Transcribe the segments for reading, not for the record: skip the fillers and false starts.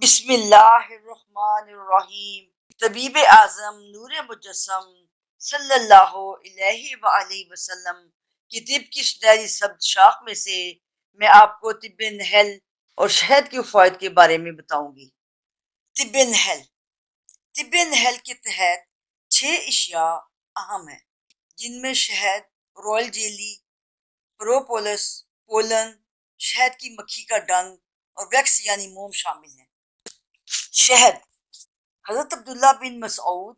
بسم اللہ الرحمن الرحیم۔ طبیب اعظم نور مجسم صلی اللہ علیہ وآلہ وسلم کی طب کی سنہری سبز شاخ میں سے میں آپ کو طب نحل اور شہد کے فوائد کے بارے میں بتاؤں گی۔ طب نحل، طب نحل کے تحت 6 اشیاء اہم ہیں، جن میں شہد، رویل جیلی، پروپولس، پولن، شہد کی مکھی کا ڈنگ اور ویکس یعنی موم شامل ہیں۔ شہد، حضرت عبداللہ بن مسعود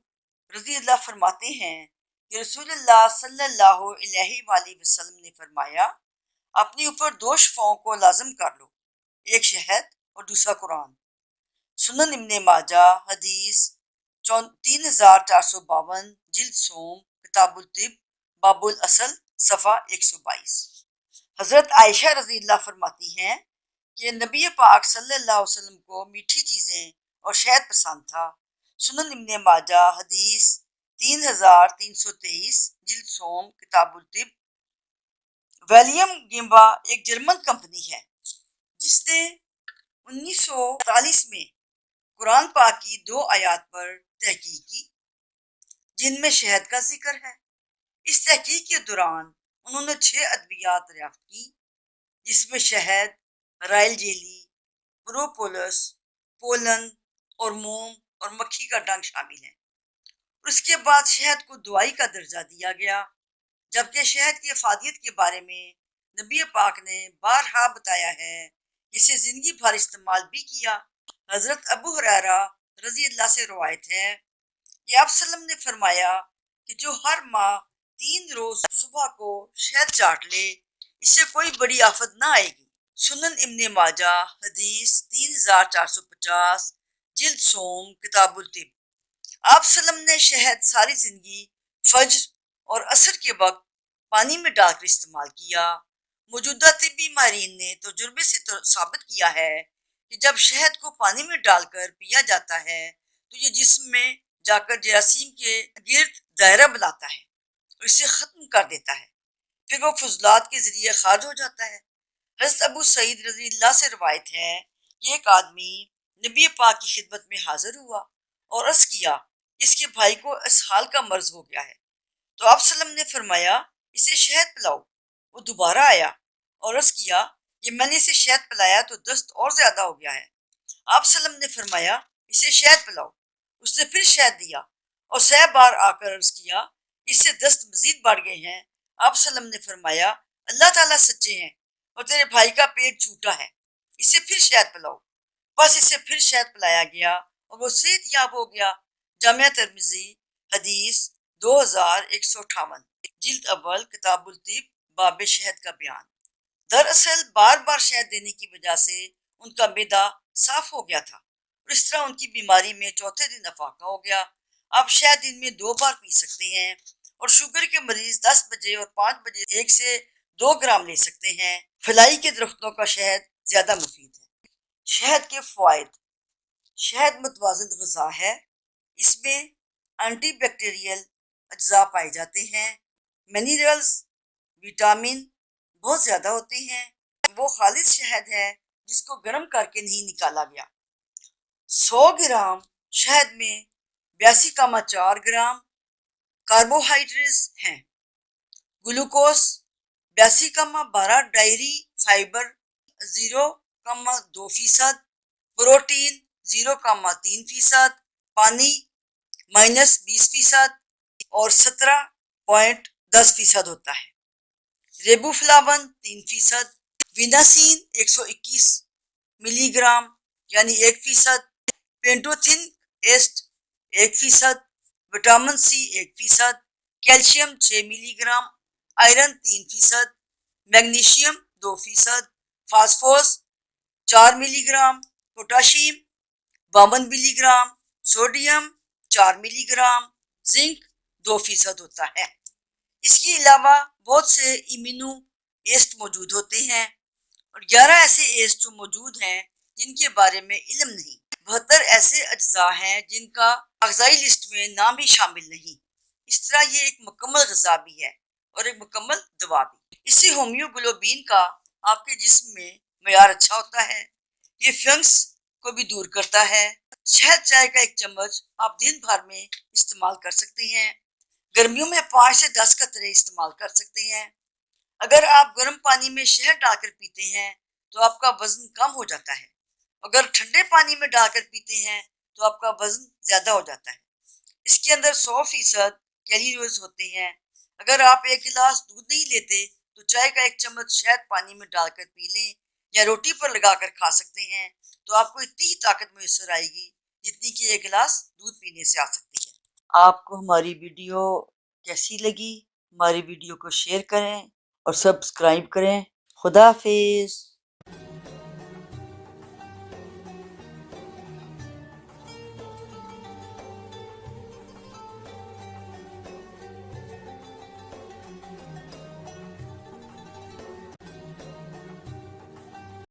رضی اللہ فرماتے ہیں کہ رسول اللہ صلی اللہ علیہ وآلہ وسلم نے فرمایا، اپنے اوپر 2 شفاؤں کو لازم کر لو، ایک شہد اور دوسرا قرآن۔ سنن ابن ماجہ حدیث 3452، جلد سوم، کتاب الطب، باب الاصل، صفحہ 122۔ حضرت عائشہ رضی اللہ فرماتی ہیں کہ نبی پاک صلی اللہ علیہ وسلم کو میٹھی چیزیں اور شہد پسند تھا۔ سنن ابن ماجہ حدیث 3323، جلد سوم، کتاب الطب۔ ویلیم گیمبا ایک جرمن کمپنی ہے جس نے 1948 میں قرآن پاک کی 2 آیات پر تحقیق کی جن میں شہد کا ذکر ہے۔ اس تحقیق کے دوران انہوں نے 6 ادویات دریافت کی جس میں شہد، رائل جیلی، پروپولس، پولن اور موم اور مکھی کا ڈنگ شامل ہیں۔ اور اس کے بعد شہد کو دوائی کا درجہ دیا گیا، جبکہ شہد کی افادیت کے بارے میں نبی پاک نے بارہا بتایا ہے کہ اسے زندگی بھر استعمال بھی کیا۔ حضرت ابو ہریرہ رضی اللہ سے روایت ہے کہ آپ صلی اللہ علیہ وسلم نے فرمایا کہ جو ہر ماہ 3 روز صبح کو شہد چاٹ لے اسے کوئی بڑی آفت نہ آئے گی۔ سنن ابن ماجہ حدیث 3450، جلد سوم، کتاب الطب۔ آپ صلی اللہ علیہ وسلم نے شہد ساری زندگی فجر اور عصر کے وقت پانی میں ڈال کر استعمال کیا۔ موجودہ طبی ماہرین نے تجربے سے ثابت کیا ہے کہ جب شہد کو پانی میں ڈال کر پیا جاتا ہے تو یہ جسم میں جا کر جراثیم کے گرد دائرہ بناتا ہے اور اسے ختم کر دیتا ہے، پھر وہ فضلات کے ذریعے خارج ہو جاتا ہے۔ حضرت ابو سعید رضی اللہ سے روایت ہے کہ ایک آدمی نبی پاک کی خدمت میں حاضر ہوا اور عرض کیا اس کے بھائی کو اسہال کا مرض ہو گیا ہے، تو آپ صلی اللہ علیہ وسلم نے فرمایا اسے شہد پلاؤ۔ وہ دوبارہ آیا اور عرض کیا کہ میں نے اسے شہد پلایا تو دست اور زیادہ ہو گیا ہے۔ آپ صلی اللہ علیہ وسلم نے فرمایا اسے شہد پلاؤ۔ اس نے پھر شہد دیا اور 6 بار آ کر عرض کیا اس سے دست مزید بڑھ گئے ہیں۔ آپ صلی اللہ علیہ وسلم نے فرمایا اللہ تعالیٰ سچے ہیں اور تیرے بھائی کا پیٹ جھوٹا ہے، اسے پھر شہد پلاؤ۔ بس اسے پھر شہد پلایا گیا اور وہ صحت یاب ہو گیا۔ جامعہ ترمذی حدیث 2158، جلد اول، کتاب الطب، باب شہد کا بیان۔ دراصل بار بار شہد دینے کی وجہ سے ان کا معدہ صاف ہو گیا تھا اور اس طرح ان کی بیماری میں چوتھے دن افاقہ ہو گیا۔ آپ شہد دن میں 2 بار پی سکتے ہیں اور شوگر کے مریض 10 بجے اور 5 بجے 1 سے 2 گرام لے سکتے ہیں۔ فلائی کے درختوں کا شہد زیادہ مفید ہے۔ شہد کے فوائد۔ شہد متوازن غذا ہے، اس میں اینٹی بیکٹیریل اجزاء پائے جاتے ہیں، منرلز، وٹامن بہت زیادہ ہوتے ہیں۔ وہ خالص شہد ہے جس کو گرم کر کے نہیں نکالا گیا۔ 100 گرام شہد میں 82,4 گرام کاربوہائیڈریٹس ہیں، گلوکوز 82,12، ڈائری فائبر 0,2%، پروٹین 0,3%، پانی -20% اور 17.10% ہوتا ہے۔ ریبو فلاون 3%، ویناسین 121 ملی گرام یعنی 1%، پینٹوتھن ایسٹ 1%، وٹامن سی 1%، کیلشیم 6 ملی گرام، آئرن 3%، میگنیشیم 2%، فاسفورس 4 ملی گرام، پوٹاشیم 52 ملی گرام، سوڈیم 4 ملی گرام، زنک 2% ہوتا ہے۔ اس کے علاوہ بہت سے ایمینو ایسڈ موجود ہوتے ہیں اور 11 ایسے ایسڈ موجود ہیں جن کے بارے میں علم نہیں۔ 72 ایسے اجزاء ہیں جن کا غذائی لسٹ میں نام بھی شامل نہیں۔ اس طرح یہ ایک مکمل غذا بھی ہے اور ایک مکمل دوا بھی۔ اس سے ہومیوگلوبین کا آپ کے جسم میں معیار اچھا ہوتا ہے۔ یہ فنگس کو بھی دور کرتا ہے۔ شہد چائے کا 1 چمچ آپ دن بھر میں استعمال کر سکتے ہیں۔ گرمیوں میں 5 سے 10 قطرے استعمال کر سکتے ہیں۔ اگر آپ گرم پانی میں شہد ڈال کر پیتے ہیں تو آپ کا وزن کم ہو جاتا ہے۔ اگر ٹھنڈے پانی میں ڈال کر پیتے ہیں تو آپ کا وزن زیادہ ہو جاتا ہے۔ اس کے اندر 100% کیلوریز ہوتے ہیں۔ اگر آپ 1 گلاس دودھ نہیں لیتے تو چائے کا 1 چمچ شہد پانی میں ڈال کر پی لیں یا روٹی پر لگا کر کھا سکتے ہیں تو آپ کو اتنی ہی طاقت میسر آئے گی جتنی کہ 1 گلاس دودھ پینے سے آ سکتی ہے۔ آپ کو ہماری ویڈیو کیسی لگی؟ ہماری ویڈیو کو شیئر کریں اور سبسکرائب کریں۔ خدا حافظ۔